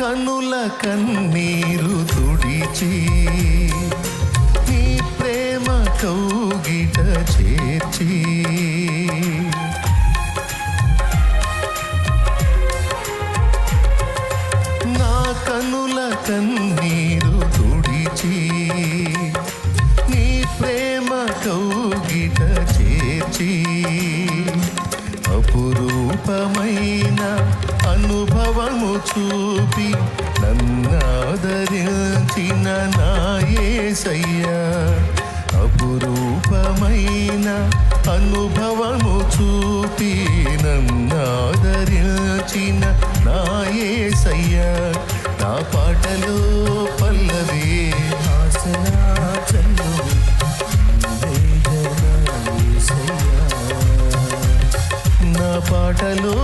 కనుల కన్నీరు తుడిచి నీ ప్రేమ కౌగిట చేర్చి నా కనుల కన్నీరు తుడిచి నీ ప్రేమ కౌగిట చేర్చి అపురూపమైన అనుభవము చూపి నన్నాదరించిన నా యేసయ్యా అపురూపమైన అనుభవము చూపి నన్నాదరించిన నా యేసయ్యా నా పాటలో పల్లవి ఆసనా చల్లు నా పాటలో